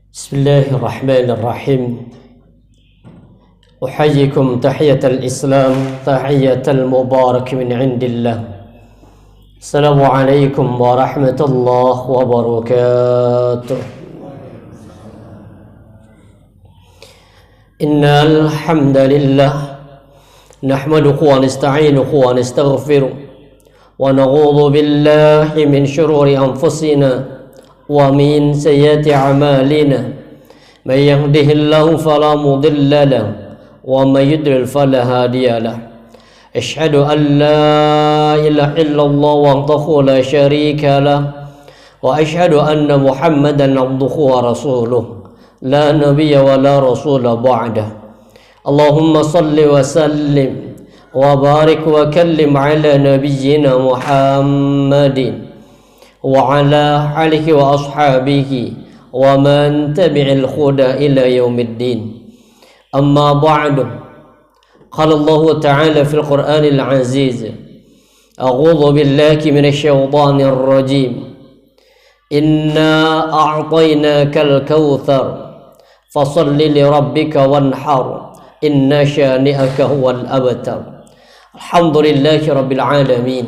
بسم الله الرحمن الرحيم. أحييكم تحية الإسلام، تحية المبارك من عند الله. السلام عليكم ورحمة الله وبركاته. إن الحمد لله نحمده ونستعينه ونستغفره ونعوذ بالله من شرور أنفسنا ومن سيئات أعمالنا. من يهده الله فلا مضل له ومن يضلل فلا هادي له. أشهد أن لا إله إلا الله وحده لا شريك له وأشهد أن محمدا عبده ورسوله لا نبي ولا رسول بعده. اللهم صل وسلم وبارك وكلم على نبينا محمد وعلى آله وأصحابه ومن تبع الهدى إلى يوم الدين. أما بعد، قال الله تعالى في القرآن العزيز: أعوذ بالله من الشيطان الرجيم. إنا أعطيناك الكوثر فصل لربك وانحر إن شانئك هو الأبتر. Alhamdulillah Rabbil Alamin.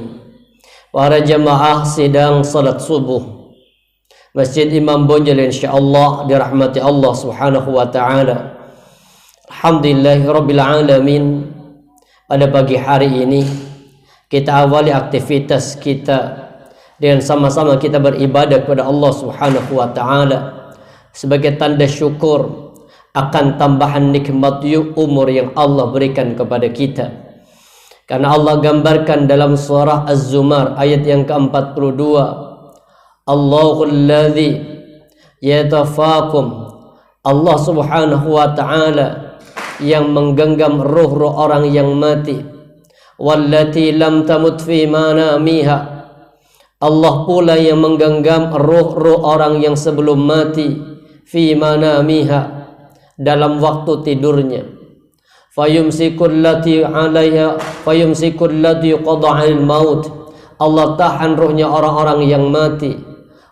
Para jamaah sidang salat subuh Masjid Imam Bonjol, insyaallah dirahmati Allah subhanahu wa ta'ala. Alhamdulillah Rabbil Alamin. Pada pagi hari ini kita awali aktivitas kita dengan sama-sama kita beribadah kepada Allah subhanahu wa ta'ala sebagai tanda syukur akan tambahan nikmat umur yang Allah berikan kepada kita. Karena Allah gambarkan dalam surah Az-Zumar ayat yang ke-42, Allahul ladzi yatafakum, Allah subhanahu wa ta'ala yang menggenggam ruh-ruh orang yang mati. Wallati lam tamut fi manamiha, Allah pula yang menggenggam ruh-ruh orang yang sebelum mati fi manamiha, dalam waktu tidurnya. Fayumsikul lati 'alaiha fayumsikul lati qada'al maut, Allah tahan ruhnya orang-orang yang mati.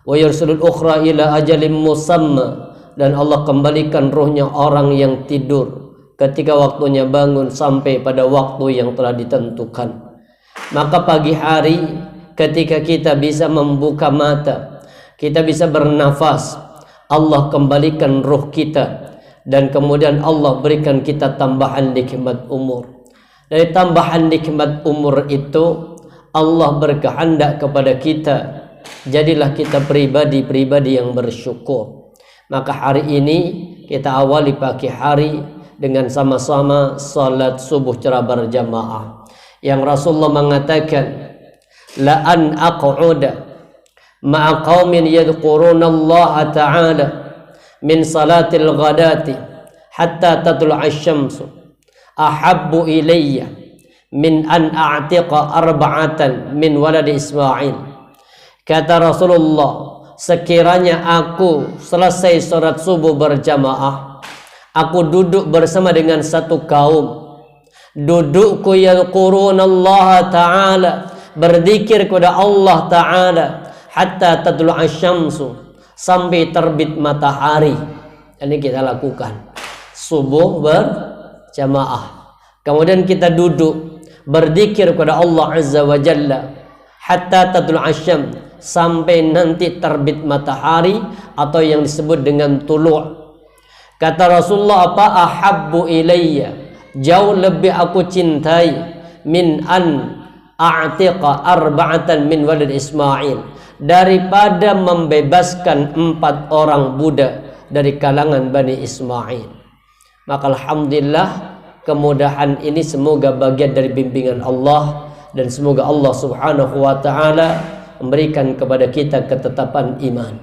Wa yursilul ukhra ila ajalin musamma, dan Allah kembalikan ruhnya orang yang tidur ketika waktunya bangun sampai pada waktu yang telah ditentukan. Maka pagi hari ketika kita bisa membuka mata, kita bisa bernafas, Allah kembalikan ruh kita. Dan kemudian Allah berikan kita tambahan nikmat umur. Dari tambahan nikmat umur itu Allah berkehendak kepada kita, jadilah kita pribadi-pribadi yang bersyukur. Maka hari ini kita awali pagi hari dengan sama-sama salat subuh secara berjamaah. Yang Rasulullah mengatakan, la an aq'uda ma'a qaumin yadhkuruna Allah ta'ala min salatil ghadati hatta tatlu'a asy-syamsu ahabbu ilayya min an a'tiqa arba'atan min waladi Ismail. Kata Rasulullah, sekiranya aku selesai salat subuh berjamaah, aku duduk bersama dengan satu kaum, dudukku yadhkuruna Allah ta'ala, berzikir kepada Allah ta'ala, hatta tatlu'a asy-syamsu, sampai terbit matahari. Ini kita lakukan subuh berjamaah. Kemudian kita duduk berzikir kepada Allah azza wa jalla hatta tatlu' asy-syams, sampai nanti terbit matahari atau yang disebut dengan tulu'. Kata Rasulullah apa? Ahabbu ilayya, jauh lebih aku cintai, min an a'tiqa arba'atan min walad Ismail, daripada membebaskan 4 orang budak dari kalangan Bani Ismail. Maka alhamdulillah, kemudahan ini semoga bagian dari bimbingan Allah, dan semoga Allah subhanahu wa ta'ala memberikan kepada kita ketetapan iman.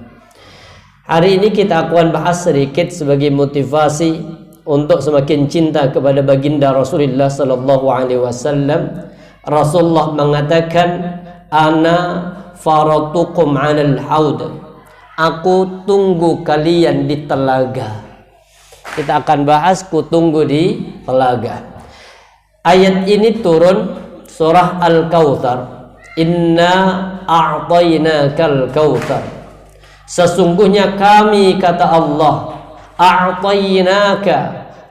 Hari ini kita akan bahas sedikit sebagai motivasi untuk semakin cinta kepada baginda Rasulullah sallallahu alaihi wasallam. Rasulullah mengatakan, ana faratukum 'alal haud, aku tunggu kalian di telaga. Kita akan bahas ku tunggu di telaga. Ayat ini turun surah Al-Kautsar. Inna a'tainakal kautsar. Sesungguhnya kami, kata Allah, a'tainaka,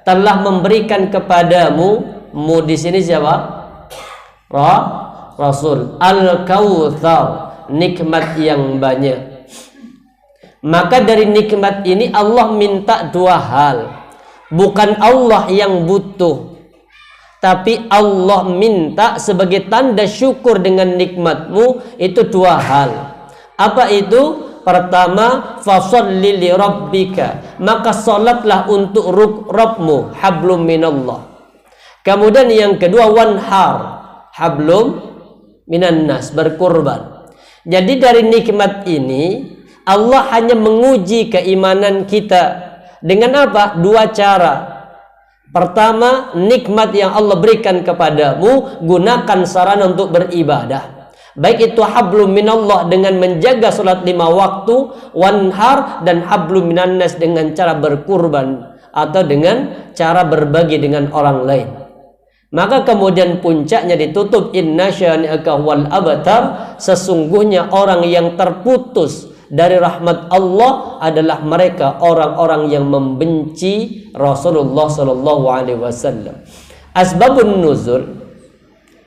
telah memberikan kepadamu, mu di sini siapa? Rasul, al-kautsar, nikmat yang banyak. Maka dari nikmat ini Allah minta dua hal. Bukan Allah yang butuh, tapi Allah minta sebagai tanda syukur dengan nikmatmu itu dua hal. Apa itu? Pertama, fasholli li rabbika, maka salatlah untuk Rabbmu, hablum minallah. Kemudian yang kedua, wanhar, hablum minan nas, berkurban. Jadi dari nikmat ini Allah hanya menguji keimanan kita dengan apa? Dua cara. Pertama, nikmat yang Allah berikan kepadamu, gunakan sarana untuk beribadah. Baik itu hablum minallah dengan menjaga salat 5 waktu, wanhar, dan hablum minannas dengan cara berkurban atau dengan cara berbagi dengan orang lain. Maka kemudian puncaknya ditutup, inna syani'aka wal abtar, sesungguhnya orang yang terputus dari rahmat Allah adalah mereka orang-orang yang membenci Rasulullah sallallahu alaihi wasallam. Asbabun nuzul,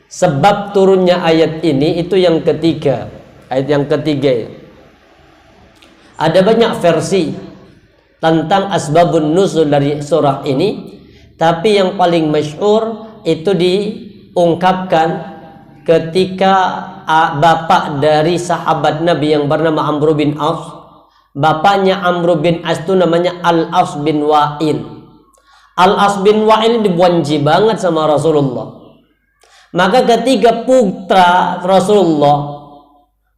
sebab turunnya ayat ini itu yang ketiga. Ayat yang ketiga. Ada banyak versi tentang asbabun nuzul dari surah ini, tapi yang paling masyhur itu diungkapkan ketika bapak dari sahabat Nabi yang bernama Amr bin Auf. Bapaknya Amr bin As itu namanya Al-As bin Wa'il. Al-As bin Wa'il dibuanji banget sama Rasulullah. Maka ketiga putra Rasulullah,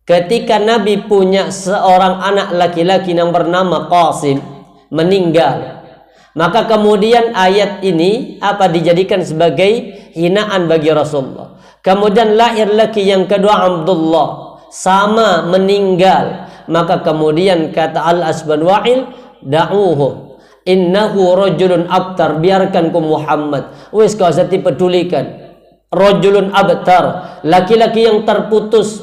ketika Nabi punya seorang anak laki-laki yang bernama Qasim meninggal, maka kemudian ayat ini dijadikan sebagai hinaan bagi Rasulullah. Kemudian lahir laki yang kedua Abdullah, sama meninggal. Maka kemudian kata Al-As bin Wa'il, da'uhu innahu rajulun abtar, biarkan ku Muhammad, wis kau usah dipedulikan. Rajulun abtar, laki-laki yang terputus,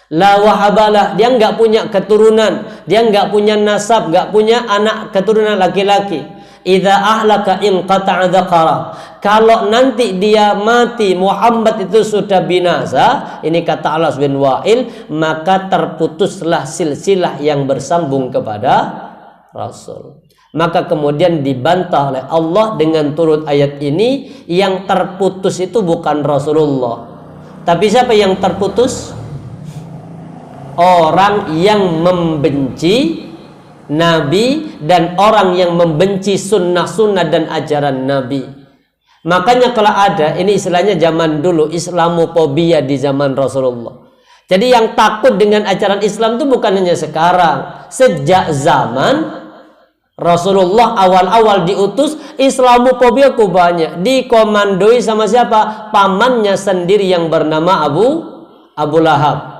la wahabalah, dia enggak punya keturunan, dia enggak punya nasab, enggak punya anak keturunan laki-laki. Idza ahlaka in qata'a dzakara, kalau nanti dia mati Muhammad itu sudah binasa, ini kata Al-As bin Wa'il, maka terputuslah silsilah yang bersambung kepada Rasul. Maka kemudian dibantah oleh Allah dengan turut ayat ini, yang terputus itu bukan Rasulullah, tapi siapa yang terputus? Orang yang membenci Nabi dan orang yang membenci sunnah-sunnah dan ajaran Nabi. Makanya kalau ada, ini istilahnya zaman dulu, Islamofobia di zaman Rasulullah. Jadi yang takut dengan ajaran Islam itu bukan hanya sekarang, sejak zaman Rasulullah awal-awal diutus, Islamofobia ku banyak, dikomandoi sama siapa? Pamannya sendiri yang bernama Abu Lahab.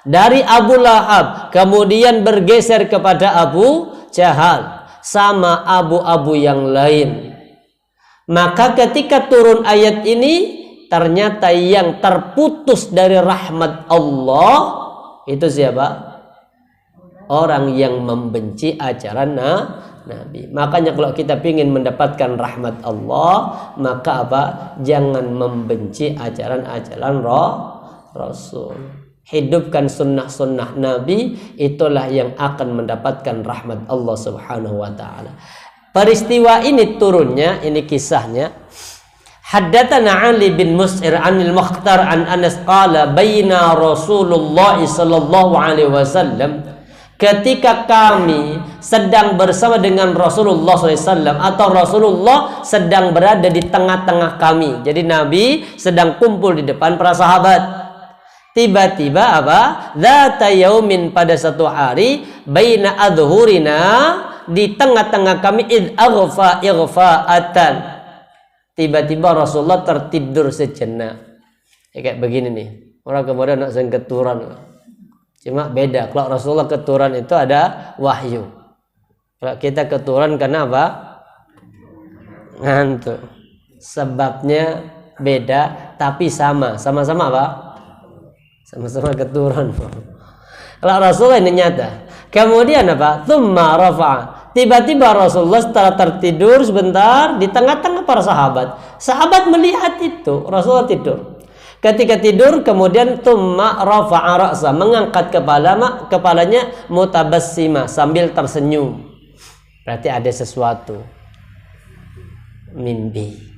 Dari Abu Lahab kemudian bergeser kepada Abu Jahal, sama abu-abu yang lain. Maka ketika turun ayat ini, ternyata yang terputus dari rahmat Allah itu siapa? Orang yang membenci ajaran Nabi. Makanya kalau kita ingin mendapatkan rahmat Allah, maka jangan membenci ajaran-ajaran Rasul. Hidupkan sunnah-sunnah Nabi, itulah yang akan mendapatkan rahmat Allah subhanahu wa ta'ala. Peristiwa ini turunnya, ini kisahnya. Haddatsana Ali bin Mus'ir anil Mukhtar an Anas qala baina Rasulullah sallallahu alaihi wasallam, ketika kami sedang bersama dengan Rasulullah SAW, atau Rasulullah sedang berada di tengah-tengah kami. Jadi Nabi sedang kumpul di depan para sahabat. Tiba-tiba dzata yaumin, pada satu hari, baina adhurina, di tengah-tengah kami, id aghfa ighfa'atan, tiba-tiba Rasulullah tertidur sejenak. Kayak begini nih, orang kemudian nak keturan. Cuma beda, kalau Rasulullah keturan itu ada wahyu. Kalau kita keturan karena ngantuk. Sebabnya beda, tapi sama-sama sama-sama keturan. Kalau Rasulullah ini nyata. Kemudian apa? Tsumma rafa'a. Tiba-tiba Rasulullah setelah tertidur sebentar di tengah-tengah para sahabat. Sahabat melihat itu, Rasulullah tidur. Ketika tidur kemudian tsumma rafa'a ra'sa, mengangkat kepalanya mutabassima, sambil tersenyum. Berarti ada sesuatu. Mimpi.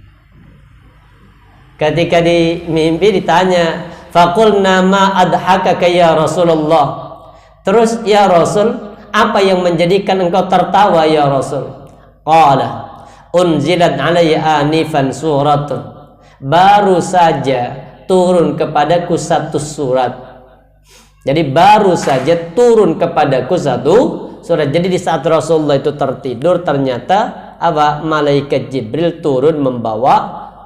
Ketika di mimpi ditanya, faqulna ma adhakaka ya Rasulullah. Terus ya Rasul, apa yang menjadikan engkau tertawa ya Rasul? Qala unzilat alayya anifan suratun. Baru saja turun kepadaku satu surat. Jadi baru saja turun kepadaku satu surat. Jadi di saat Rasulullah itu tertidur, ternyata apa? Malaikat Jibril turun membawa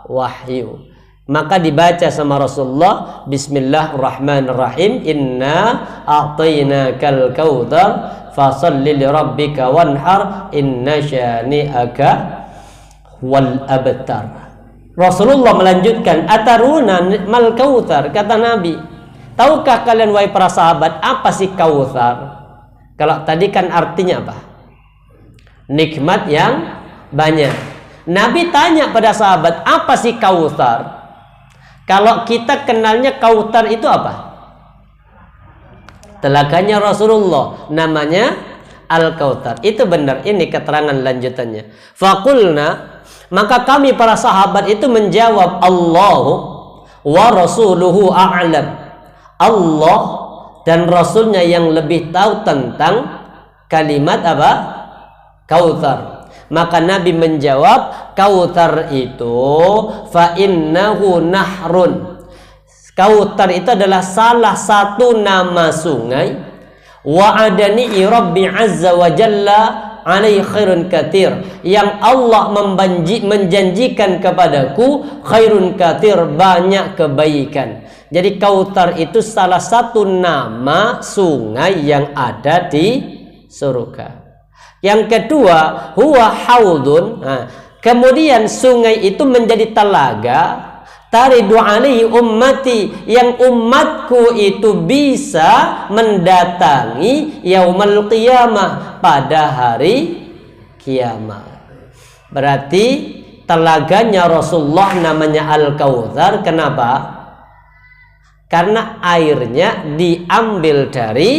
wahyu. Maka dibaca sama Rasulullah, Bismillahirrahmanirrahim, inna a'tainakal kautsar fasalli lirabbika wanhar inna syani'aka wal abtar. Rasulullah melanjutkan, ataruna mal kautsar, kata Nabi, tahukah kalian wahai para sahabat apa sih kautsar? Kalau tadi kan artinya apa? Nikmat yang banyak. Nabi tanya pada sahabat, apa sih kautsar? Kalau kita kenalnya kautsar itu apa? Telaganya Rasulullah, namanya Al-Kautsar. Itu benar, ini keterangan lanjutannya. Faqulna, maka kami para sahabat itu menjawab, Allahu wa rasuluhu a'lam. Allah dan Rasulnya yang lebih tahu tentang kalimat apa? Kautsar. Maka Nabi menjawab, kautsar itu fa innahu nahrun. Kautsar itu adalah salah satu nama sungai. Wa adani rabbi azza wa jalla alaihi khairun katsir, yang Allah menjanjikan kepadaku khairun katsir, banyak kebaikan. Jadi kautsar itu salah satu nama sungai yang ada di surga. Yang kedua, huwa haudun. Kemudian sungai itu menjadi telaga, taridu alaihi ummati, yang umatku itu bisa mendatangi yaumal qiyamah, pada hari kiamat. Berarti telaganya Rasulullah namanya Al-Kautsar. Kenapa? Karena airnya diambil dari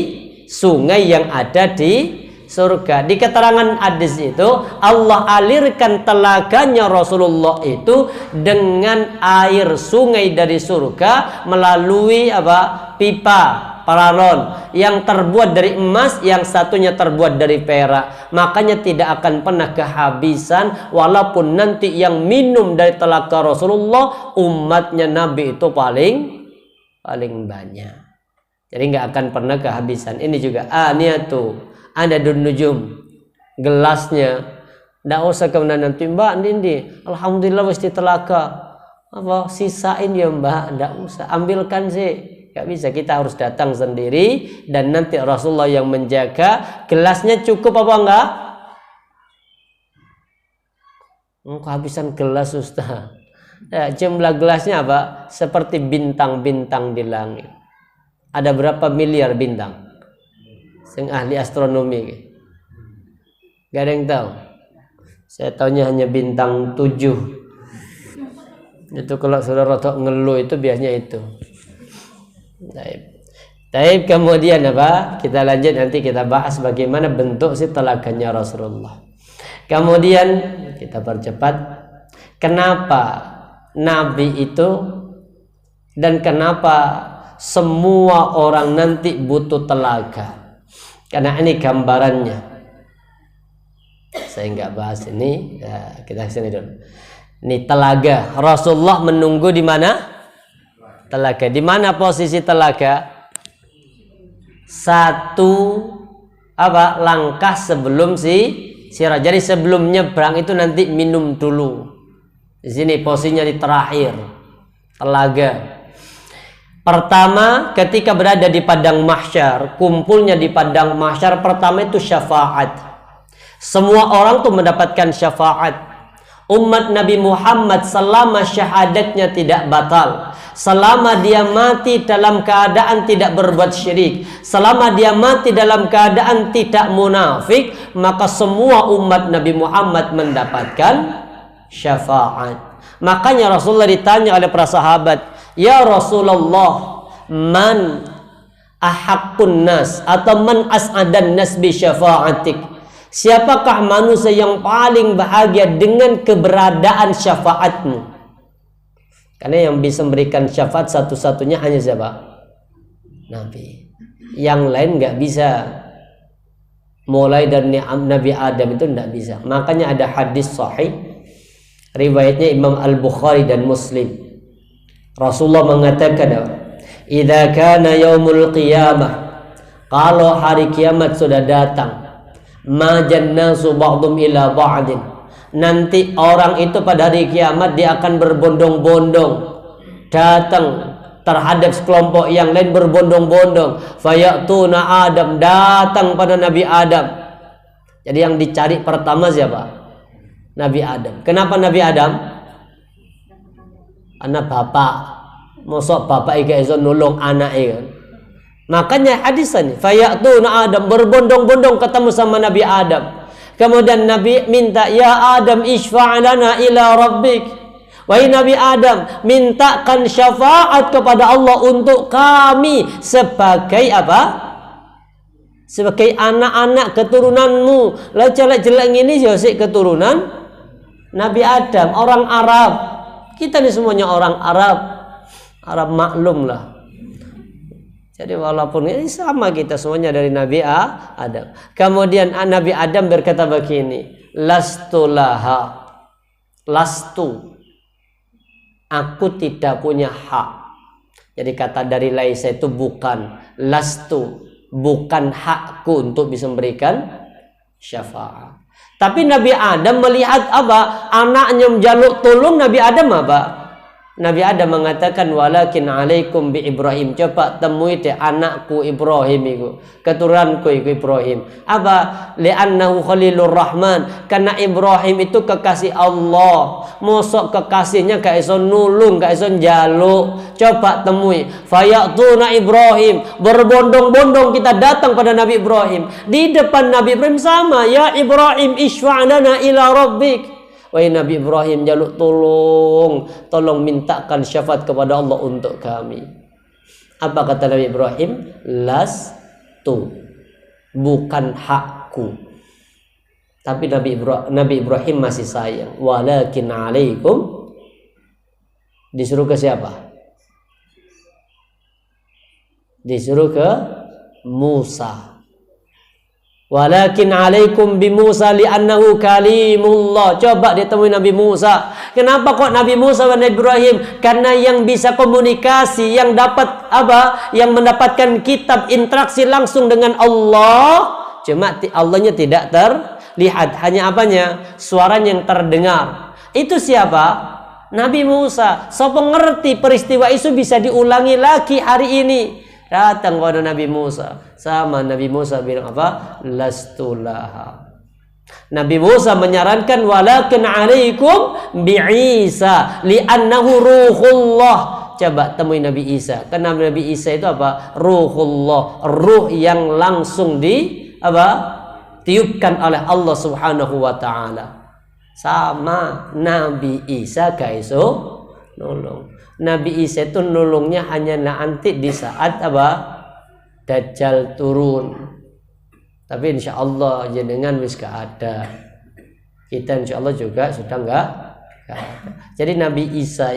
sungai yang ada di surga. Di keterangan hadis itu, Allah alirkan telaganya Rasulullah itu dengan air sungai dari surga melalui apa? Pipa paralon yang terbuat dari emas, yang satunya terbuat dari perak. Makanya tidak akan pernah kehabisan, walaupun nanti yang minum dari telaga Rasulullah umatnya Nabi itu paling banyak. Jadi nggak akan pernah kehabisan. Ini juga aniyatu ada nujum, gelasnya. Nggak usah kemudian nanti, Mbak Nindi, alhamdulillah mesti telaga, apa sisain ya Mbak, nggak usah, ambilkan sih. Nggak bisa, kita harus datang sendiri dan nanti Rasulullah yang menjaga. Gelasnya cukup apa enggak? Kehabisan gelas Ustaz. Ya, jumlah gelasnya apa? Seperti bintang-bintang di langit. Ada berapa miliar bintang? Yang ahli astronomi, gak ada yang tahu. Saya tahunya hanya bintang 7. Itu kalau saudara rotok ngeluh itu biasanya itu. Taib. Kemudian apa? Kita lanjut, nanti kita bahas bagaimana bentuk si telaganya Rasulullah. Kemudian kita percepat. Kenapa Nabi itu dan kenapa semua orang nanti butuh telaga? Karena ini gambarannya. Saya nggak bahas ini, ya, kita sini dulu. Ini telaga. Rasulullah menunggu di mana? Telaga. Di mana posisi telaga? Satu apa? Langkah sebelum sirat. Jadi sebelum nyebrang itu nanti minum dulu. Di sini posisinya di terakhir. Telaga. Pertama, ketika berada di padang mahsyar, kumpulnya di padang mahsyar, pertama itu syafaat. Semua orang tuh mendapatkan syafaat. Umat Nabi Muhammad selama syahadatnya tidak batal, selama dia mati dalam keadaan tidak berbuat syirik, selama dia mati dalam keadaan tidak munafik, maka semua umat Nabi Muhammad mendapatkan syafaat. Makanya Rasulullah ditanya oleh para sahabat, "Ya Rasulullah, man ahaqqun nas atau man as'adan nas bi syafa'atik?" Siapakah manusia yang paling bahagia dengan keberadaan syafaatmu? Karena yang bisa memberikan syafaat satu-satunya hanya siapa? Nabi. Yang lain nggak bisa. Mulai dari Nabi Adam itu nggak bisa. Makanya ada hadis sahih, riwayatnya Imam Al-Bukhari dan Muslim. Rasulullah mengatakan, "Idza kana yaumul qiyamah," kalau hari kiamat sudah datang, majannasu ba'dhum ila ba'din, nanti orang itu pada hari kiamat dia akan berbondong-bondong datang terhadap sekelompok yang lain, berbondong-bondong. Fayatuna Adam, datang pada Nabi Adam. Jadi yang dicari pertama siapa? Nabi Adam. Kenapa Nabi Adam? Anak bapak, mosok bapak iku iso nulung anake kan. Makanya hadis ini, fayatuna Adam, berbondong-bondong ketemu sama Nabi Adam. Kemudian Nabi minta, "Ya Adam, isfa'lana ila rabbik." Wahai Nabi Adam, mintakan syafaat kepada Allah untuk kami sebagai apa? Sebagai anak-anak keturunanmu. Lah jelek-jelek ini sih keturunan Nabi Adam, orang Arab. Kita ini semuanya orang Arab. Arab maklum lah. Jadi walaupun ini sama, kita semuanya dari Nabi Adam. Kemudian Nabi Adam berkata begini, "Lastu laha." Lastu. Aku tidak punya hak. Jadi kata dari laisa itu bukan. Lastu. Bukan hakku untuk bisa memberikan syafaat. Tapi Nabi Adam melihat apa? Anaknya menjaluk tolong, Nabi Adam apa? Nabi Adam mengatakan, "Walakin alaikum bi Ibrahim." Coba temui deh anakku Ibrahim itu, keturunanku itu Ibrahim. Apa? Li'annahu khalilur rahman. Karena Ibrahim itu kekasih Allah. Mosok kekasihnya gak iso nulung, gak iso njaluk. Coba temui. Fayatuna Ibrahim. Berbondong-bondong kita datang pada Nabi Ibrahim. Di depan Nabi Ibrahim sama, "Ya Ibrahim, isfa'lana ila rabbik." Wahai Nabi Ibrahim, jaluk tolong mintakan syafaat kepada Allah untuk kami. Apa kata Nabi Ibrahim? Lastu, bukan hakku. Tapi Nabi Ibrahim masih sayang. Walakin alaikum, disuruh ke siapa? Disuruh ke Musa. Walakin alaikum bi Musa li'annahu kalimullah. Coba ditemui Nabi Musa. Kenapa kok Nabi Musa dan Nabi Ibrahim? Karena yang bisa komunikasi, yang dapat apa? Yang mendapatkan kitab, interaksi langsung dengan Allah. Cuma Allahnya tidak terlihat, hanya apanya? Suaranya yang terdengar. Itu siapa? Nabi Musa. So pengerti peristiwa itu bisa diulangi lagi hari ini. Datang kepada Nabi Musa. Sama Nabi Musa bilang apa? Lastulaha. Nabi Musa menyarankan walakin alaikum bi Isa li'annahu ruhullah. Coba temui Nabi Isa. Karena Nabi Isa itu apa? Ruhullah, ruh yang langsung tiupkan oleh Allah Subhanahu wa taala. Sama Nabi Isa kaiso nolong. Nabi Isa itu nolongnya hanya nanti di saat apa? Dajjal turun. Tapi insya Allah jenengan wis gak ada. Kita insya Allah juga sudah gak ada. Jadi Nabi Isa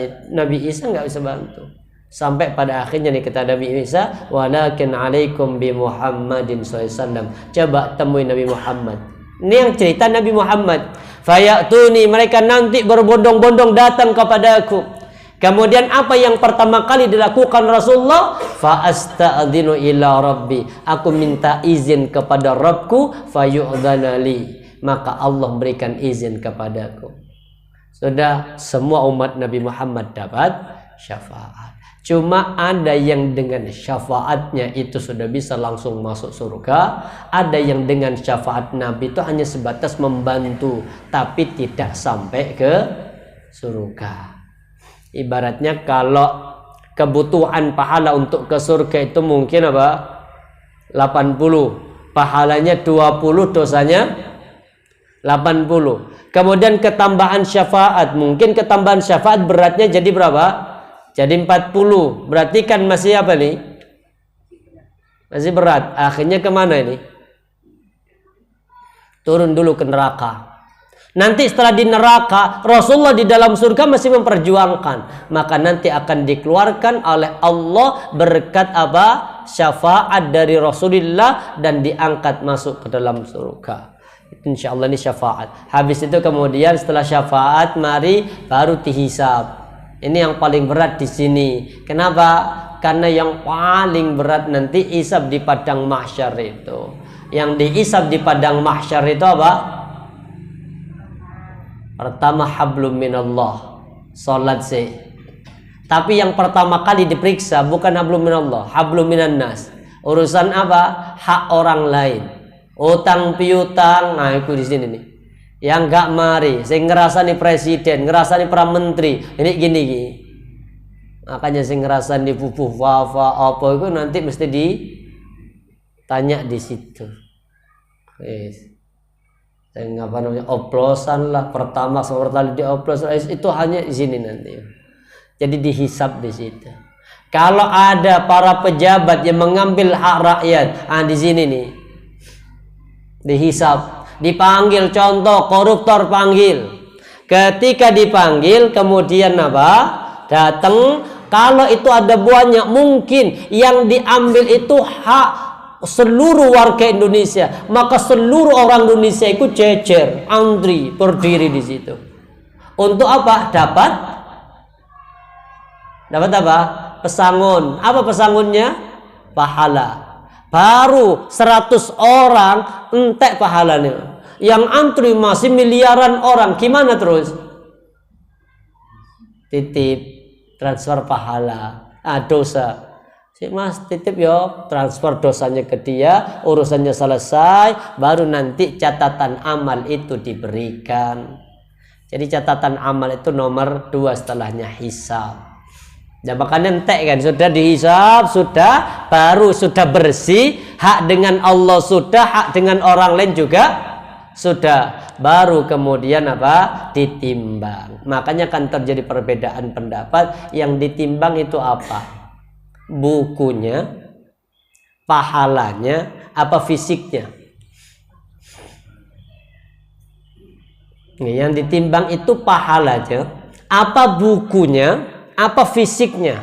nggak bisa bantu. Sampai pada akhirnya nih kata Nabi Isa, walakin alaikum bi Muhammadin SAW. Coba temui Nabi Muhammad. Ini yang cerita Nabi Muhammad. Fayatuni, mereka nanti berbondong-bondong datang kepadaku. Kemudian apa yang pertama kali dilakukan Rasulullah? Fa asta'dzinu ila rabbi. Aku minta izin kepada Rabbku, fayu'dzanali. Maka Allah berikan izin kepadaku. Sudah semua umat Nabi Muhammad dapat syafaat. Cuma ada yang dengan syafaatnya itu sudah bisa langsung masuk surga. Ada yang dengan syafaat Nabi itu hanya sebatas membantu, tapi tidak sampai ke surga. Ibaratnya kalau kebutuhan pahala untuk ke surga itu mungkin apa? 80. Pahalanya 20, dosanya 80. Kemudian ketambahan syafaat. Mungkin ketambahan syafaat beratnya jadi berapa? Jadi 40. Berarti kan masih apa nih? Masih berat. Akhirnya kemana ini? Turun dulu ke neraka. Nanti setelah di neraka, Rasulullah di dalam surga masih memperjuangkan. Maka nanti akan dikeluarkan oleh Allah berkat apa? Syafaat dari Rasulullah dan diangkat masuk ke dalam surga. Insya Allah ini syafaat. Habis itu kemudian setelah syafaat, mari baru dihisab. Ini yang paling berat di sini. Kenapa? Karena yang paling berat nanti hisab di padang mahsyar itu. Yang dihisab di padang mahsyar itu apa? Pertama hablum minallah, salat sih. Tapi yang pertama kali diperiksa bukan hablum minallah, hablum minannas. Urusan apa? Hak orang lain. Utang piutang, nah itu di sini nih. Yang gak mari, saya ngerasani presiden, ngerasani para menteri, ini gini. Makanya saya ngerasani pupuh wafa apa itu nanti mesti ditanya di situ. Saya apa namanya oplosan lah pertama seperti dioplos itu hanya di sini nanti. Jadi dihisab di situ. Kalau ada para pejabat yang mengambil hak rakyat, di sini nih dihisab. Dipanggil, contoh koruptor panggil. Ketika dipanggil kemudian apa? Datang. Kalau itu ada banyak, mungkin yang diambil itu hak seluruh warga Indonesia, maka seluruh orang Indonesia itu cecer, antri, berdiri di situ. Untuk apa? Dapat apa? Pesangon. Apa pesangonnya? Pahala. Baru 100 orang entek pahalanya. Yang antri masih miliaran orang. Gimana terus? Titip, transfer pahala. Dosa. Si mas titip yo, transfer dosanya ke dia, urusannya selesai, baru nanti catatan amal itu diberikan. Jadi catatan amal itu nomor 2 setelahnya hisab. Ya makanya entek kan, sudah dihisab, sudah, baru sudah bersih, hak dengan Allah sudah, hak dengan orang lain juga sudah, baru kemudian apa? Ditimbang. Makanya kan terjadi perbedaan pendapat. Yang ditimbang itu apa? Bukunya, pahalanya, apa fisiknya? Yang ditimbang itu pahalanya, apa bukunya, apa fisiknya?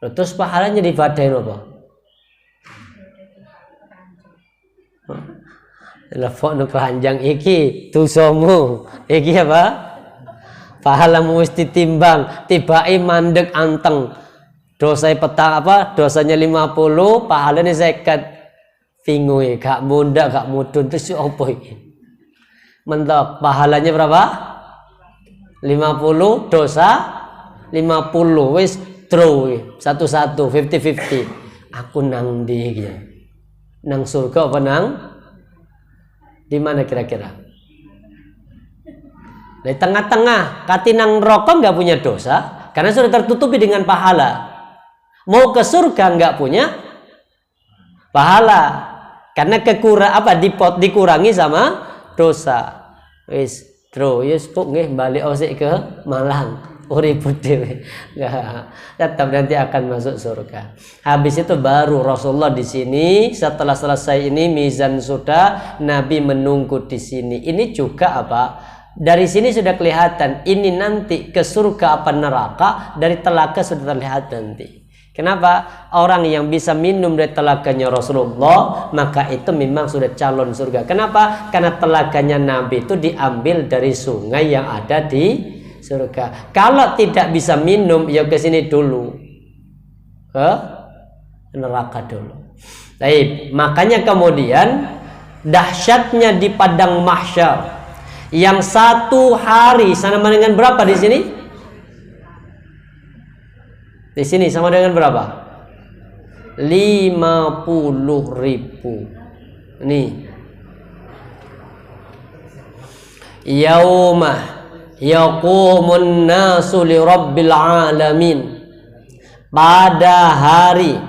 Terus pahalanya dibadain apa? Telepon keranjang iki tusomu, iki apa? Pahalamu mesti timbang, tibai mandek anteng. Dosa petang apa? Dosanya 50, pahalanya 50. Bingung gak muda, gak mudun terus opo iki? Mentok pahalanya berapa? 50, dosa 50, wis draw 1-1, 50-50. Aku nang ndi iki? Nang surga apa nang? Di mana kira-kira? Di tengah-tengah. Kati nang rokok nggak punya dosa karena sudah tertutupi dengan pahala. Mau ke surga nggak punya pahala karena dikurangi sama dosa. Wis Tro, yes kok nggih balik osik ke Malang. Uriput dhewe. Tetap nanti akan masuk surga. Habis itu baru Rasulullah di sini setelah selesai ini mizan sudah, Nabi menunggu di sini. Ini juga apa? Dari sini sudah kelihatan ini nanti ke surga apa neraka, dari telaga sudah terlihat nanti. Kenapa? Orang yang bisa minum dari telaganya Rasulullah, maka itu memang sudah calon surga. Kenapa? Karena telaganya Nabi itu diambil dari sungai yang ada di surga. Kalau tidak bisa minum, ya ke sini dulu, ke neraka dulu. Baik, makanya kemudian dahsyatnya di padang mahsyar yang 1 hari sama dengan berapa di sini? Di sini sama dengan berapa? 50.000. Nih. Yauma yaqumun nasu li rabbil alamin. Pada hari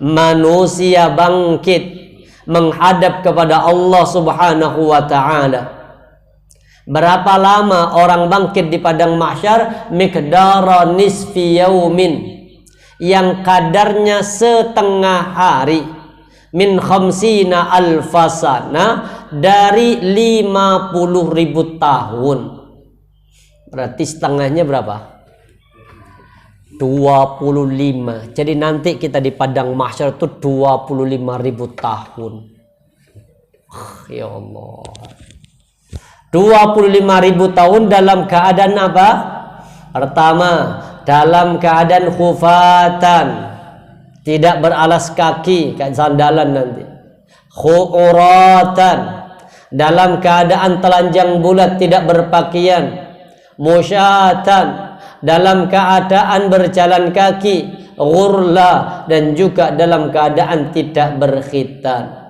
manusia bangkit menghadap kepada Allah Subhanahu wa ta'ala. Berapa lama orang bangkit di padang mahsyar? Miqdara nisfi yaumin, yang kadarnya setengah hari. Min khamsina alfasana, dari 50.000 tahun. Berarti setengahnya berapa? 25. Jadi nanti kita di padang mahsyar itu 25.000 tahun. Ya Allah. 25.000 tahun dalam keadaan apa? Pertama, dalam keadaan khufatan, tidak beralas kaki kayak sandalan nanti. Khuratan, dalam keadaan telanjang bulat, tidak berpakaian. Musyatan, dalam keadaan berjalan kaki. Ghurla, dan juga dalam keadaan tidak berkhitan.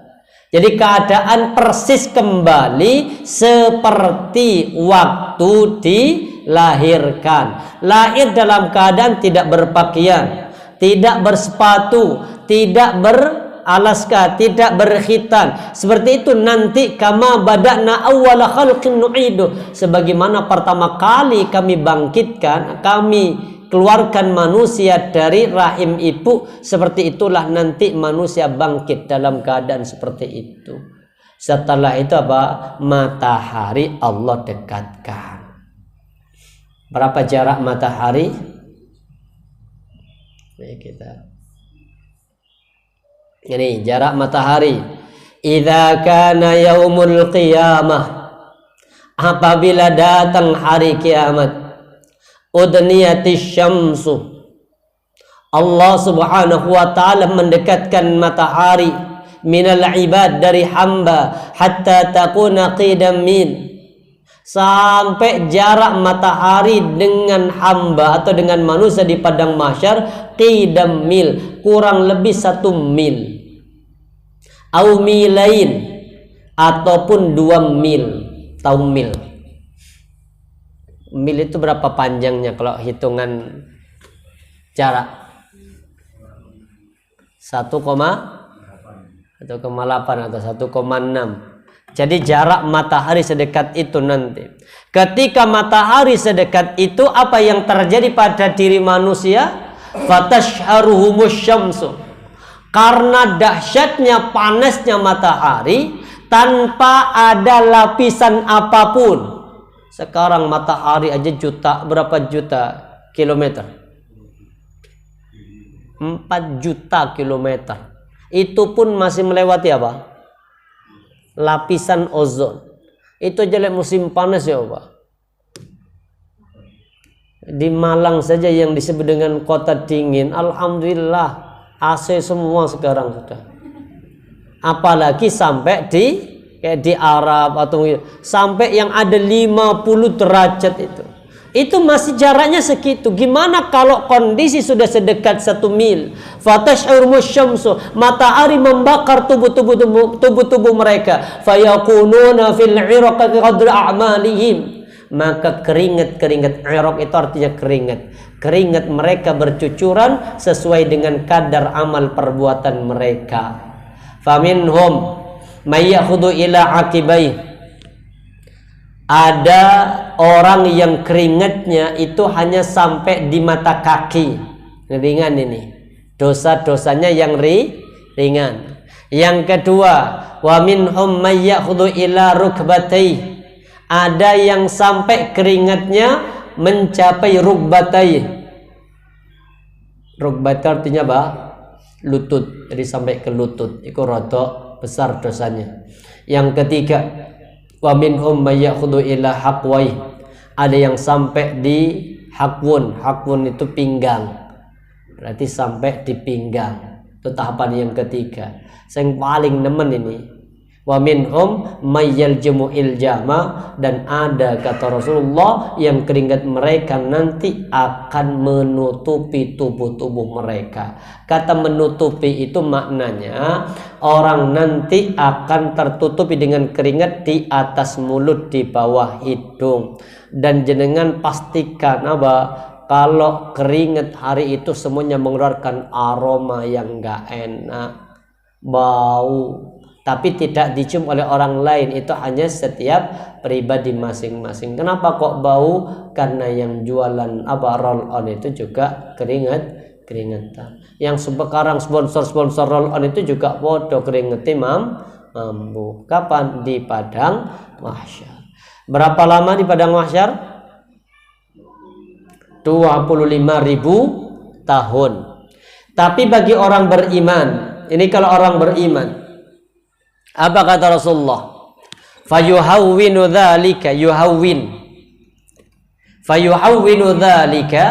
Jadi keadaan persis kembali seperti waktu dilahirkan. Lahir dalam keadaan tidak berpakaian, tidak bersepatu, tidak beralaska, tidak berkhitan. Seperti itu nanti, kama bada'na awwala khalqin nu'idu, sebagaimana pertama kali kami bangkitkan, kami keluarkan manusia dari rahim ibu, seperti itulah nanti manusia bangkit dalam keadaan seperti itu. Setelah itu apa? Matahari Allah dekatkan. Berapa jarak matahari? Ini jarak matahari. Idza kana yaumul qiyamah, apabila datang hari kiamat. Udniyatis syamsu, Allah Subhanahu wa ta'ala mendekatkan matahari minal ibad, dari hamba, hatta takuna qidam mil, sampai jarak matahari dengan hamba atau dengan manusia di padang mahsyar qidam mil, kurang lebih 1 mil. Au milain, ataupun 2 mil. Tahu mil? Mil itu berapa panjangnya kalau hitungan jarak? 1,8 atau 1,6. Jadi jarak matahari sedekat itu nanti. Ketika matahari sedekat itu, apa yang terjadi pada diri manusia? Fatashharuhumus syamsu. Karena dahsyatnya panasnya matahari tanpa ada lapisan apapun. Sekarang matahari aja berapa juta kilometer? 4 juta kilometer. Itu pun masih melewati apa? Lapisan ozon. Itu aja musim panas ya Pak. Di Malang saja yang disebut dengan kota dingin, alhamdulillah AC semua sekarang sudah. Apalagi sampai kayak di Arab atau sampai yang ada 50 derajat itu masih jaraknya segitu. Gimana kalau kondisi sudah sedekat 1 mil? Fatash'urmus syamsu, matahari membakar tubuh mereka. Fayakununa fil 'iraqi qadra a'malihim, maka keringat iraq itu artinya keringat mereka bercucuran sesuai dengan kadar amal perbuatan mereka. Faminhum may yakhudhu ila aqibai, ada orang yang keringatnya itu hanya sampai di mata kaki. Ringan ini, dosa-dosanya yang ringan. Yang kedua, wa minhum may yakhudhu ila rukbatai, ada yang sampai keringatnya mencapai rukbatai. Rukbatai artinya apa? Lutut. Jadi sampai ke lutut. Itu rodok besar dosanya. Yang ketiga, wa minhum may yakhudhu ila haqwai, ada yang sampai di hakwun. Hakwun itu pinggang, berarti sampai di pinggang. Itu tahapan yang ketiga. Yang paling nemen ini, Wa minhum mayyaljimu iljama, dan ada kata Rasulullah yang keringat mereka nanti akan menutupi tubuh-tubuh mereka. Kata menutupi itu maknanya orang nanti akan tertutupi dengan keringat di atas mulut, di bawah hidung. Dan jenengan pastikan apa? Kalau keringat hari itu semuanya mengeluarkan aroma yang enggak enak, bau, tapi tidak dicium oleh orang lain. Itu hanya setiap pribadi masing-masing. Kenapa kok bau? Karena yang jualan roll on itu juga keringatan. Yang sekarang sponsor roll on itu juga bodoh keringetin mampu. Kapan? Di padang mahsyar. Berapa lama di padang mahsyar? 25.000 tahun. Tapi bagi orang beriman, ini kalau orang beriman, apa kata Rasulullah? Fayuhawwinu dzalika, fayuhawwinu dzalika,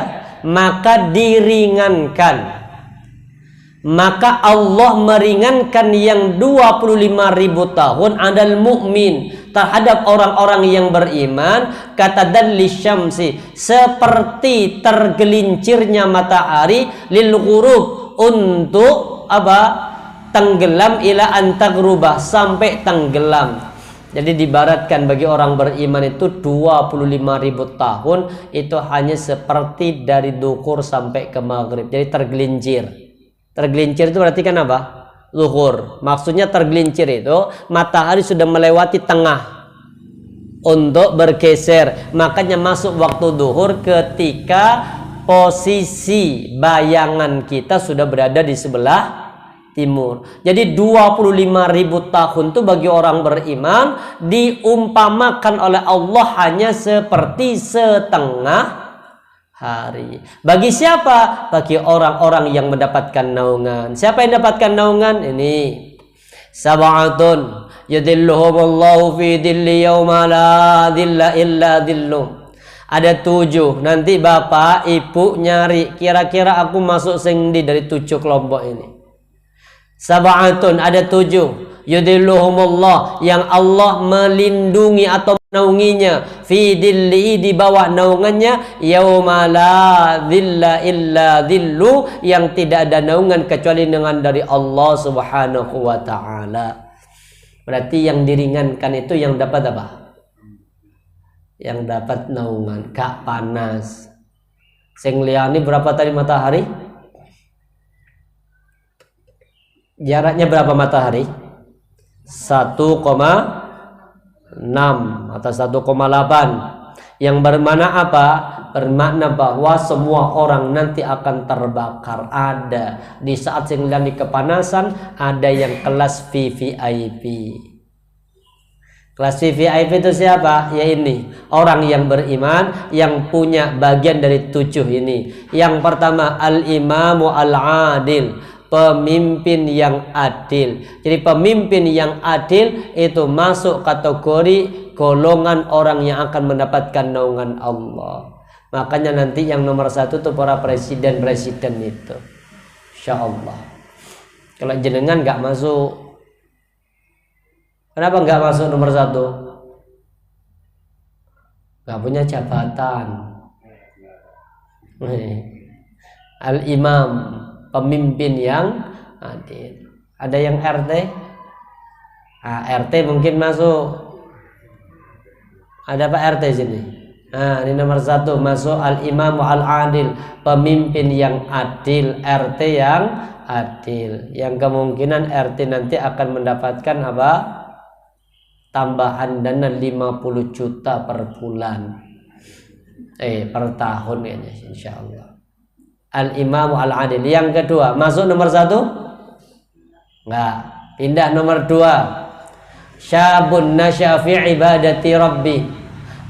maka diringankan, maka Allah meringankan yang 25.000 tahun adal mukmin terhadap orang-orang yang beriman. Kata dalli syamsi, seperti tergelincirnya matahari, lil ghurub, untuk tenggelam, ila antagrubah, sampai tenggelam. Jadi dibaratkan bagi orang beriman itu 25.000 tahun itu hanya seperti dari duhur sampai ke maghrib. Jadi tergelincir. Tergelincir itu berarti kan apa? Zuhur. Maksudnya tergelincir itu matahari sudah melewati tengah untuk bergeser. Makanya masuk waktu zuhur ketika posisi bayangan kita sudah berada di sebelah timur. Jadi 25.000 tahun itu bagi orang beriman diumpamakan oleh Allah hanya seperti setengah hari. Bagi siapa? Bagi orang-orang yang mendapatkan naungan. Siapa yang dapatkan naungan? Ini sab'atun yudhilluhumullahu fi dhilli yawma la dhilla illa dhillum. Ada 7. Nanti bapak ibu nyari kira-kira aku masuk sendi dari 7 kelompok ini. Sab'atun, ada 7. Yudhilluhumullah, yang Allah melindungi atau menaunginya, fi dhilli, di bawah naungannya, yauma la dhilla illa dhillu, yang tidak ada naungan kecuali dengan dari Allah Subhanahu wa taala. Berarti yang diringankan itu yang dapat apa? Yang dapat naungan, gak panas. Sing liyane berapa tadi matahari? Jaraknya berapa matahari? 1,6 atau 1,8. Yang bermakna apa? Bermakna bahwa semua orang nanti akan terbakar. Ada di saat yang lagi kepanasan, ada yang kelas VVIP. Kelas VVIP itu siapa? Ya ini, orang yang beriman yang punya bagian dari 7 ini. Yang pertama, al-imamu al-adil, pemimpin yang adil. Jadi pemimpin yang adil itu masuk kategori golongan orang yang akan mendapatkan naungan Allah. Makanya nanti yang nomor 1 tuh para presiden-presiden itu, insya Allah. Kalau jenengan nggak masuk, kenapa nggak masuk nomor 1? Nggak punya jabatan. Al-imam, pemimpin yang adil. Ada yang RT? RT mungkin masuk. Ada Pak RT sini? Ini nomor 1 masuk al-imam al-adil, pemimpin yang adil, RT yang adil. Yang kemungkinan RT nanti akan mendapatkan apa? Tambahan dana 50 juta per bulan. Per tahun ya, insyaallah. Al-imamu al-adil. Yang kedua, masuk nomor 1? Enggak. Pindah nomor 2. Syabun nasya fi ibadati rabbi,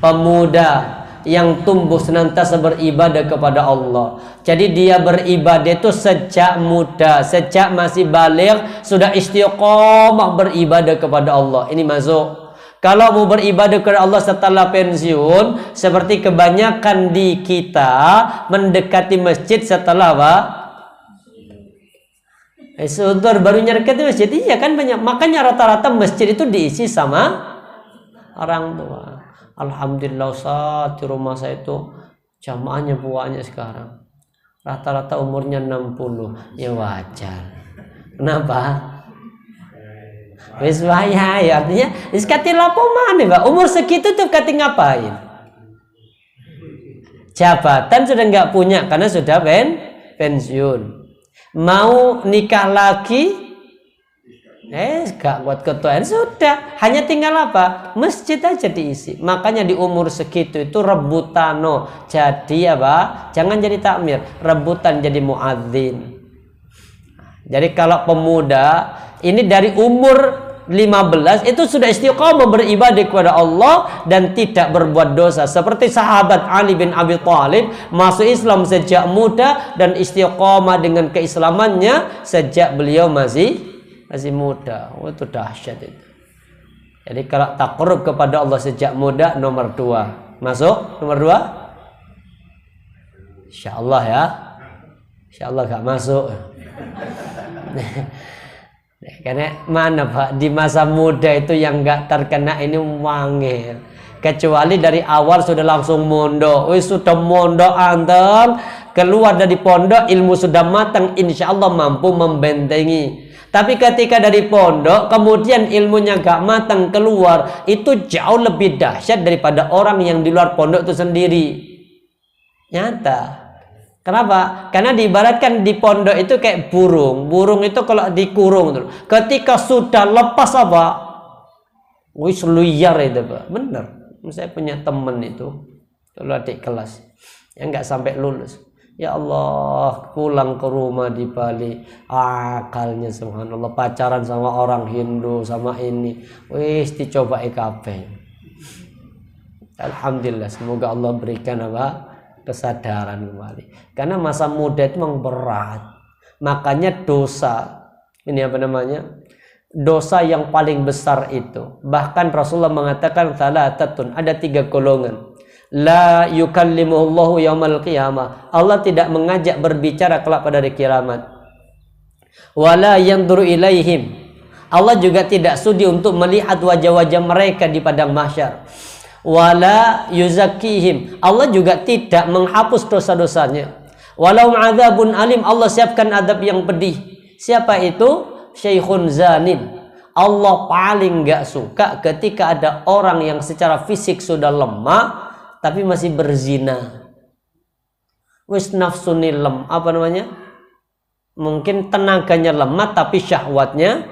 pemuda yang tumbuh senantiasa beribadah kepada Allah. Jadi dia beribadah itu sejak muda, sejak masih baligh sudah istiqomah beribadah kepada Allah. Ini masuk. Kalau mau beribadah kepada Allah setelah pensiun, seperti kebanyakan di kita mendekati masjid setelah apa? Sudor baru nyerket di masjid. Iya kan banyak. Makanya rata-rata masjid itu diisi sama orang tua. Alhamdulillah Ustaz, di rumah saya itu jamaahnya banyak sekarang. Rata-rata umurnya 60. Ya wajar. Kenapa? Wis waya ya, artinya wis kate lapo maneh, Pak. Umur segitu tuh kate ngapain? Jabatan sudah nggak punya karena sudah pensiun. Mau nikah lagi gak kuat ketuaan, sudah hanya tinggal apa? Masjid aja diisi. Makanya di umur segitu itu rebutano jadi apa? Jangan jadi takmir, rebutan jadi muadzin. Jadi kalau pemuda ini dari umur 15 itu sudah istiqomah beribadah kepada Allah dan tidak berbuat dosa, seperti sahabat Ali bin Abi Thalib masuk Islam sejak muda dan istiqomah dengan keislamannya sejak beliau masih muda. Itu dahsyat itu. Jadi kalau takarrub kepada Allah sejak muda nomor 2. Masuk nomor 2? Insyaallah ya. Insyaallah gak masuk. Karena mana Pak, di masa muda itu yang gak terkena ini wangil. Kecuali dari awal sudah langsung mondok. Sudah mondok anteng, keluar dari pondok ilmu sudah matang, insya Allah mampu membentengi. Tapi ketika dari pondok kemudian ilmunya gak matang keluar, itu jauh lebih dahsyat daripada orang yang di luar pondok itu sendiri. Nyata. Kenapa? Karena diibaratkan di pondok itu kayak burung. Burung itu kalau dikurung, ketika sudah lepas apa? Wis luyar itu Pak. Bener. Saya punya teman itu, kalau adik kelas yang nggak sampai lulus. Ya Allah, pulang ke rumah di Bali, akalnya subhanallah, pacaran sama orang Hindu sama ini. Wis dicoba EKP. Alhamdulillah, semoga Allah berikan apa? Kesadaran kembali. Karena masa muda itu memang berat. Makanya dosa, ini apa namanya? Dosa yang paling besar itu. Bahkan Rasulullah mengatakan salatatun, ada 3 golongan. La yukallimuhullahu yaumal qiyamah. Allah tidak mengajak berbicara kelak pada hari kiamat. Wala yanzuru ilaihim. Allah juga tidak sudi untuk melihat wajah-wajah mereka di padang mahsyar. Wala yuzakkihim. Allah juga tidak menghapus dosa-dosanya. Walau adzabun alim. Allah siapkan adab yang pedih. Siapa itu? Syekhun zanin. Allah paling gak suka ketika ada orang yang secara fisik sudah lemah tapi masih berzina. Wis nafsuni apa namanya? Mungkin tenaganya lemah tapi syahwatnya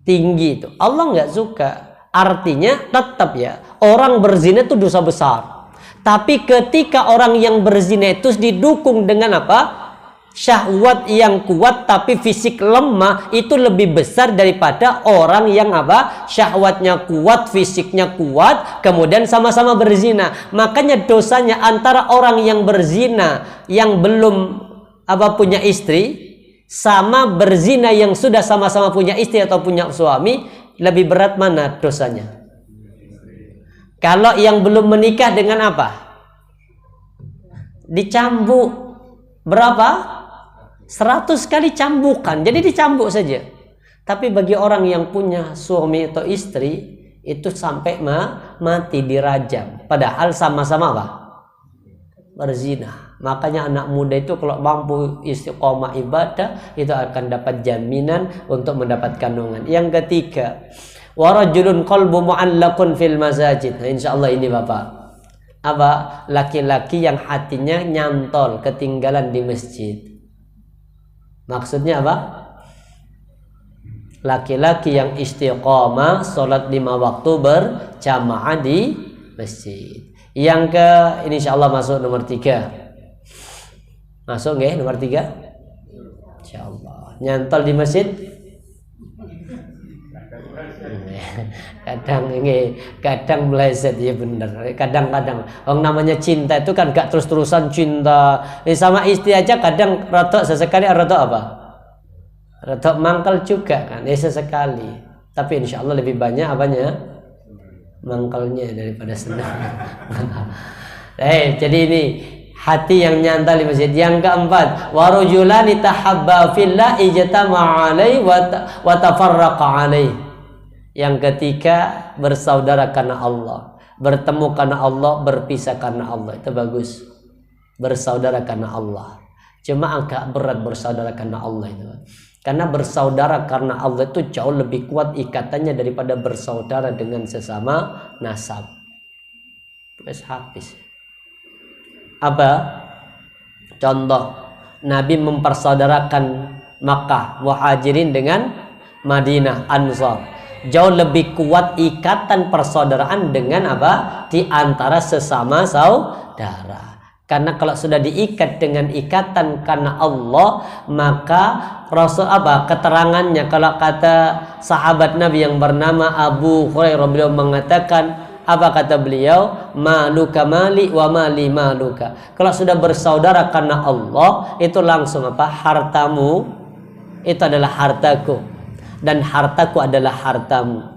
tinggi itu. Allah gak suka. Artinya tetap ya, orang berzina itu dosa besar. Tapi ketika orang yang berzina itu didukung dengan apa? Syahwat yang kuat tapi fisik lemah, itu lebih besar daripada orang yang apa? Syahwatnya kuat, fisiknya kuat, kemudian sama-sama berzina. Makanya dosanya antara orang yang berzina yang belum punya istri sama berzina yang sudah sama-sama punya istri atau punya suami, lebih berat mana dosanya? Kalau yang belum menikah dengan apa? Dicambuk. Berapa? 100 kali cambukan. Jadi dicambuk saja. Tapi bagi orang yang punya suami atau istri, itu sampai mati dirajam. Padahal sama-sama apa? Berzina. Makanya anak muda itu kalau mampu istiqomah ibadah, itu akan dapat jaminan untuk mendapatkan naungan. Yang ketiga, warajulun qalbu mu'allaqun fil masajid. Nah, insyaallah ini Bapak. Apa? Laki-laki yang hatinya nyantol, ketinggalan di masjid. Maksudnya apa? Laki-laki yang istiqomah sholat 5 waktu berjamaah di masjid. Yang ini insyaallah masuk nomor 3. Masuk nggih nomor 3? Insyaallah. Nyantol di masjid. Kadang meleset ya bener. Kadang-kadang orang namanya cinta itu kan gak terus-terusan cinta. Sama istri aja kadang rotok sesekali, rotok apa? Rotok mangkal juga kan, sesekali. Tapi insya Allah lebih banyak apanya? Mangkalnya daripada senang. Jadi ini hati yang nyantol di masjid. Yang keempat, warujulani tahabba fillah ijtama'a alaihi wa tafarraqa alaihi. Yang ketiga, bersaudara karena Allah, bertemu karena Allah, berpisah karena Allah. Itu bagus. Bersaudara karena Allah. Cuma agak berat bersaudara karena Allah itu. Karena bersaudara karena Allah itu jauh lebih kuat ikatannya daripada bersaudara dengan sesama nasab. Terus habis. Apa? Contoh, Nabi mempersaudarakan Makkah, Muhajirin dengan Madinah, Ansar. Jauh lebih kuat ikatan persaudaraan dengan apa? Di antara sesama saudara. Karena kalau sudah diikat dengan ikatan karena Allah, maka Rasul apa keterangannya, kalau kata sahabat Nabi yang bernama Abu Hurairah, beliau mengatakan, apa kata beliau? Maluka mali wa mali maluka. Kalau sudah bersaudara karena Allah, itu langsung apa? Hartamu itu adalah hartaku dan hartaku adalah hartamu.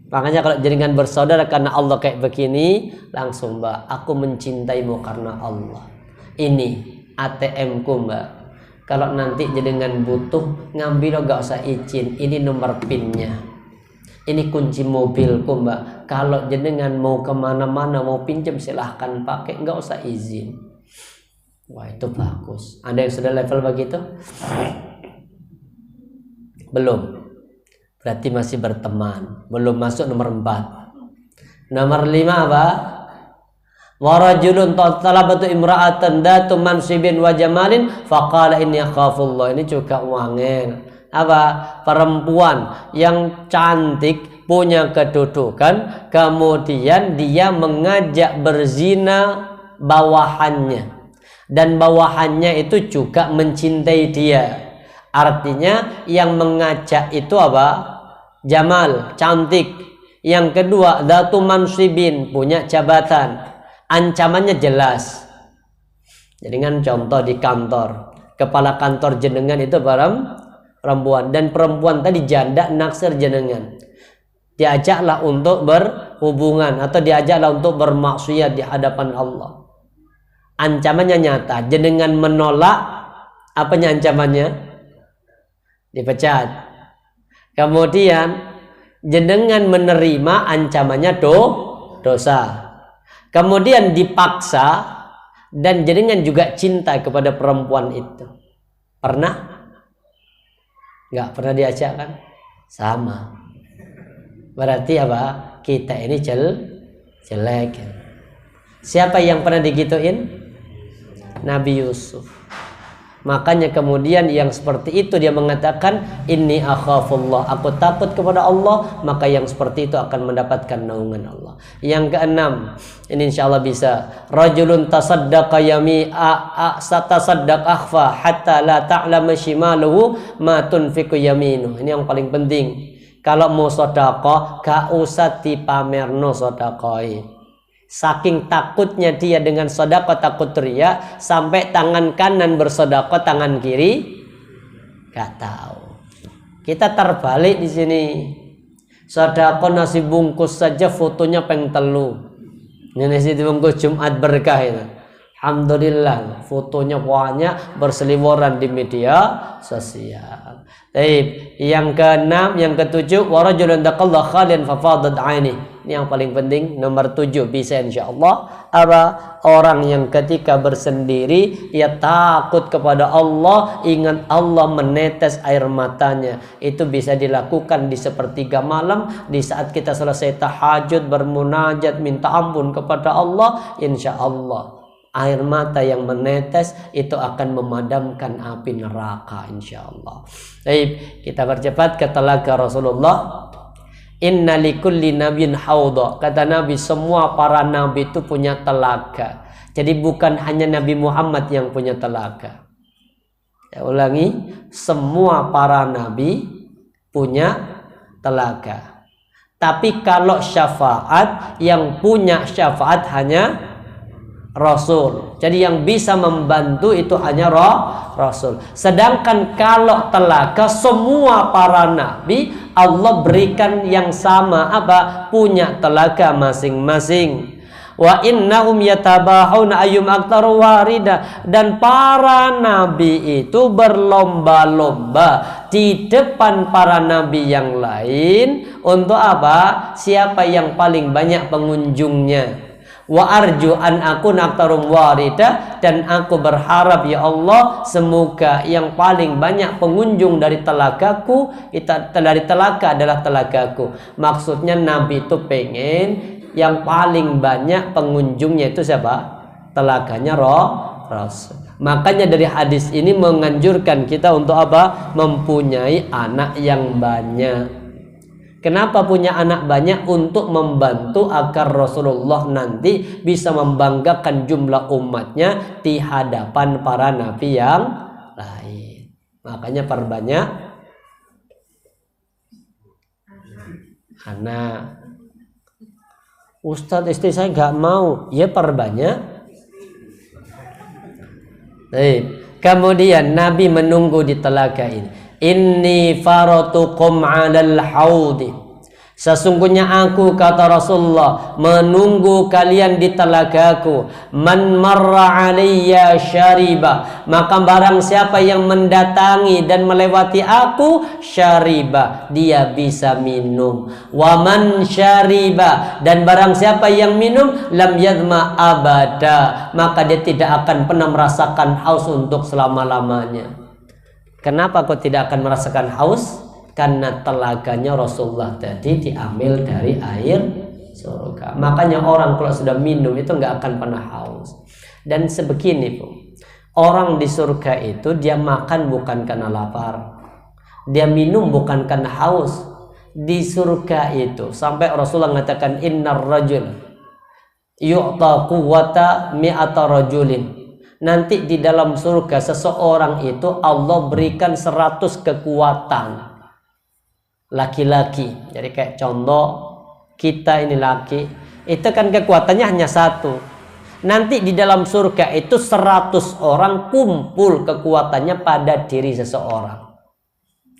Makanya kalau jaringan bersaudara karena Allah kayak begini, langsung Mbak, aku mencintaimu karena Allah. Ini ATM ku Mbak. Kalau nanti jaringan butuh, ngambil gak usah izin. Ini nomor pinnya. Ini kunci mobilku Mbak. Kalau jenengan mau kemana-mana, mau pinjam silahkan pakai, nggak usah izin. Wah itu bagus. Ada yang sudah level begitu? Belum. Berarti masih berteman. Belum masuk nomor 4. Nomor 5 apa? Warajulun talabatu imra'atan datu mansibin wa jamalin faqala inni akhafullah. Ini juga wangen. Apa? Perempuan yang cantik, punya kedudukan, kemudian dia mengajak berzina bawahannya, dan bawahannya itu juga mencintai dia. Artinya yang mengajak itu apa? Jamal, cantik. Yang kedua, datu mansibin, punya jabatan. Ancamannya jelas. Jadi kan contoh di kantor, kepala kantor jenengan itu perempuan, dan perempuan tadi janda naksir jenengan. Diajaklah untuk berhubungan atau diajaklah untuk bermaksiat di hadapan Allah. Ancamannya nyata. Jenengan menolak, apanya ancamannya? Dipecat. Kemudian jenengan menerima, ancamannya dosa. Kemudian dipaksa, dan jenengan juga cinta kepada perempuan itu. Pernah? Nggak pernah diajak kan? Sama. Berarti apa? Kita ini jelek. Siapa yang pernah digituin? Nabi Yusuf. Makanya kemudian yang seperti itu dia mengatakan, inni akhafullah, aku takut kepada Allah, maka yang seperti itu akan mendapatkan naungan Allah. Yang keenam, ini insyaallah bisa, rajulun tasaddaqa tasaddaq akhfa hatta la ta'lama shimaluhu ma tunfiqu yaminuh. Ini yang paling penting. Kalau mau sedekah, gak usah dipamerno sedekah. Saking takutnya dia dengan sedekah, takut riya, sampai tangan kanan bersedekah, tangan kiri gak tahu. Kita terbalik di sini. Sedekah nasi bungkus saja fotonya peng telu. Ini nasi bungkus Jumat berkah itu. Alhamdulillah, fotonya banyak berseliweran di media sosial. Baik, yang keenam, yang ketujuh, warajulun taqalla khalian fafadat aini. Ini yang paling penting, nomor 7 bisa insyaallah. Apa? Orang yang ketika bersendiri ia takut kepada Allah, ingat Allah, menetes air matanya. Itu bisa dilakukan di sepertiga malam, di saat kita selesai tahajud, bermunajat, minta ampun kepada Allah, insyaallah air mata yang menetes itu akan memadamkan api neraka insyaallah. Baik, kita percepat ke telaga Rasulullah. Inna likulli nabiyyin haudha. Kata Nabi, semua para nabi itu punya telaga. Jadi bukan hanya Nabi Muhammad yang punya telaga. Saya ulangi, semua para nabi punya telaga. Tapi kalau syafaat, yang punya syafaat hanya Rasul. Jadi yang bisa membantu itu hanya Rasul. Sedangkan kalau telaga, semua para nabi Allah berikan yang sama, apa? Punya telaga masing-masing. Wa innahum yatabahuna ayyum aktaru warida, dan para nabi itu berlomba-lomba di depan para nabi yang lain untuk apa? Siapa yang paling banyak pengunjungnya. Wa arju an akuna aktarum warida, dan aku berharap ya Allah semoga yang paling banyak pengunjung dari telagaku, dari telaga adalah telagaku. Maksudnya nabi itu pengen yang paling banyak pengunjungnya itu siapa? Telaganya Rasul. Makanya dari hadis ini menganjurkan kita untuk apa? Mempunyai anak yang banyak. Kenapa punya anak banyak? Untuk membantu agar Rasulullah nanti bisa membanggakan jumlah umatnya di hadapan para nabi yang lain. Makanya perbanyak anak. Ustadz, istri saya nggak mau. Ya perbanyak. Kemudian Nabi menunggu di telaga ini. Inni faratukum 'alal haudi. Sesungguhnya aku, kata Rasulullah, menunggu kalian di telagaku. Man marra alayya syariba, maka barang siapa yang mendatangi dan melewati aku, syariba, dia bisa minum. Wa man syariba, dan barang siapa yang minum, lam yadma abada, maka dia tidak akan pernah merasakan haus untuk selama-lamanya. Kenapa kau tidak akan merasakan haus? Karena telaganya Rasulullah tadi diambil dari air surga. Makanya orang kalau sudah minum itu nggak akan pernah haus. Dan sebegini pun, orang di surga itu dia makan bukan karena lapar, dia minum bukan karena haus. Di surga itu sampai Rasulullah mengatakan innar rajul yu'ta quwwata mi'ata rajulin. Nanti di dalam surga seseorang itu Allah berikan 100 kekuatan laki-laki. Jadi kayak contoh kita ini laki, itu kan kekuatannya hanya satu. Nanti di dalam surga itu 100 orang kumpul kekuatannya pada diri seseorang.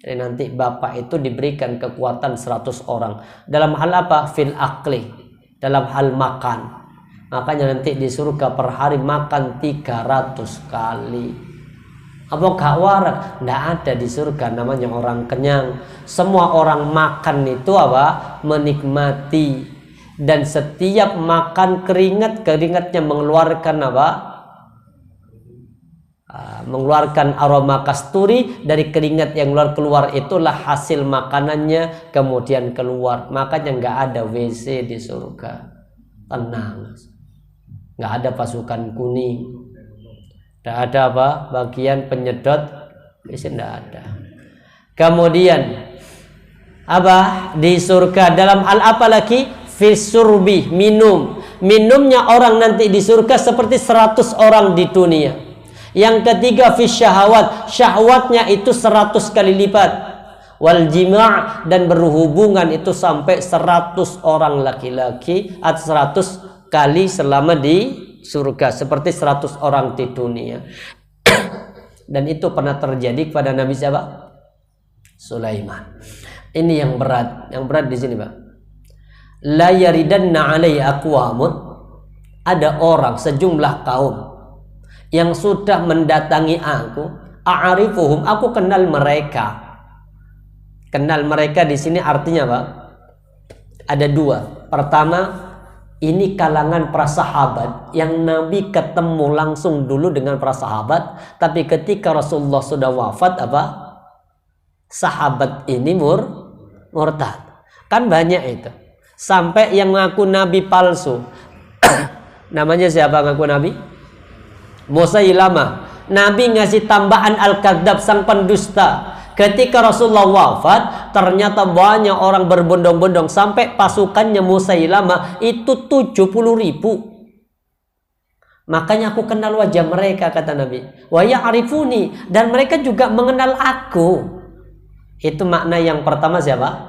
Jadi nanti bapak itu diberikan kekuatan 100 orang. Dalam hal apa? Fil akli, dalam hal makan. Makanya nanti di surga per hari makan 300 kali. Apa gak warak? Nggak ada di surga namanya orang kenyang. Semua orang makan itu apa? Menikmati. Dan setiap makan keringatnya mengeluarkan apa? Mengeluarkan aroma kasturi. Dari keringat yang keluar itulah hasil makanannya kemudian keluar. Makanya nggak ada WC di surga. Tenang. Nggak ada pasukan kuning. Tidak ada apa? Bagian penyedot. Tidak ada. Kemudian apa? Di surga dalam hal apa lagi? Fisurbi, minum. Minumnya orang nanti di surga seperti 100 orang di dunia. Yang ketiga fisyahawat, syahwatnya itu 100 kali lipat. Wal jima', dan berhubungan itu sampai 100 orang laki-laki atau 100 kali selama di surga, seperti 100 orang di dunia. Dan itu pernah terjadi kepada Nabi siapa? Sulaiman. Ini yang berat. Yang berat di sini, Pak. La yaridanna alai aqwamun, ada orang sejumlah kaum yang sudah mendatangi aku, a'rifuhum, aku kenal mereka. Kenal mereka di sini artinya apa? Ada dua. Pertama, ini kalangan para sahabat yang Nabi ketemu langsung dulu dengan para sahabat, tapi ketika Rasulullah sudah wafat apa? Sahabat ini murtad. Kan banyak itu. Sampai yang ngaku Nabi palsu. Namanya siapa ngaku Nabi? Musailamah. Nabi ngasih tambahan al-kadzab, sang pendusta. Ketika Rasulullah wafat, ternyata banyak orang berbondong-bondong sampai pasukannya Musailamah itu 70.000. Makanya aku kenal wajah mereka, kata Nabi. Wa ya'rifuni, dan mereka juga mengenal aku. Itu makna yang pertama siapa?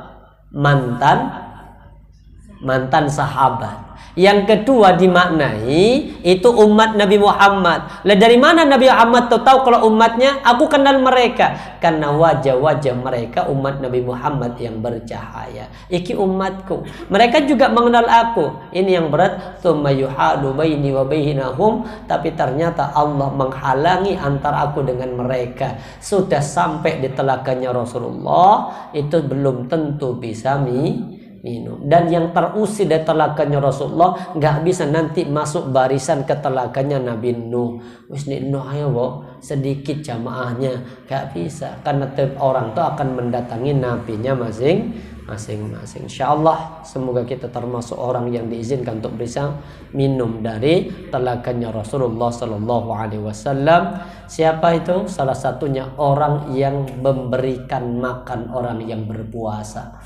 Mantan sahabat. Yang kedua dimaknai itu umat Nabi Muhammad. Lah dari mana Nabi Muhammad tahu kalau umatnya? Aku kenal mereka karena wajah-wajah mereka umat Nabi Muhammad yang bercahaya. Iki umatku. Mereka juga mengenal aku. Ini yang berat. Tsumma yuhalu baini wa bainahum, tapi ternyata Allah menghalangi antara aku dengan mereka. Sudah sampai di telaganya Rasulullah, itu belum tentu bisa minum. Dan yang terusir dari telaganya Rasulullah nggak bisa nanti masuk barisan ke telaganya Nabi Nuh. Wis Nuh ayo sedikit jamaahnya, nggak bisa karena tiap orang tuh akan mendatangi nabinya masing-masing. Insyaallah semoga kita termasuk orang yang diizinkan untuk bisa minum dari telaganya Rasulullah Sallallahu Alaihi Wasallam. Siapa itu? Salah satunya orang yang memberikan makan orang yang berpuasa.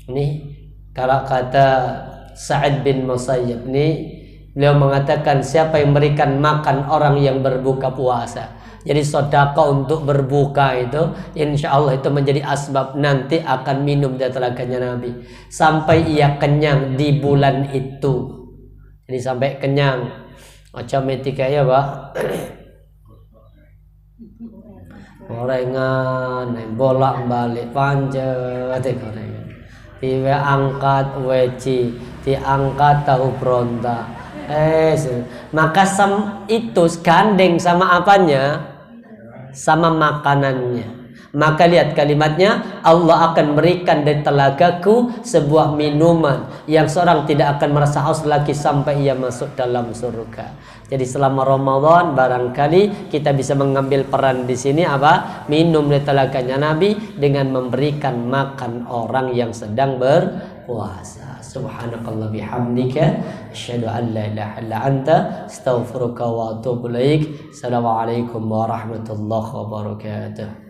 Ini kalau kata Sa'id bin Musayyib nih, beliau mengatakan siapa yang memberikan makan orang yang berbuka puasa. Jadi sedekah untuk berbuka itu insya Allah itu menjadi asbab nanti akan minum dari telaganya Nabi sampai ia kenyang di bulan itu. Jadi sampai kenyang. Macam etika ya, Pak. Gorengan, bolak-balik pancet gorengan. Tiba angkat weci, diangkat tahu berontak. Maka itu gandeng sama apanya? Sama makanannya. Maka lihat kalimatnya, Allah akan berikan dari telagaku sebuah minuman yang seorang tidak akan merasa haus lagi sampai ia masuk dalam surga. Jadi selama Ramadan barangkali kita bisa mengambil peran di sini apa? Minum dari telaganya Nabi dengan memberikan makan orang yang sedang berpuasa. Subhanakallah bihamdika asyhadu an la ilaha illa anta astaghfiruka wa atubu ilaik. Assalamualaikum warahmatullahi wabarakatuh.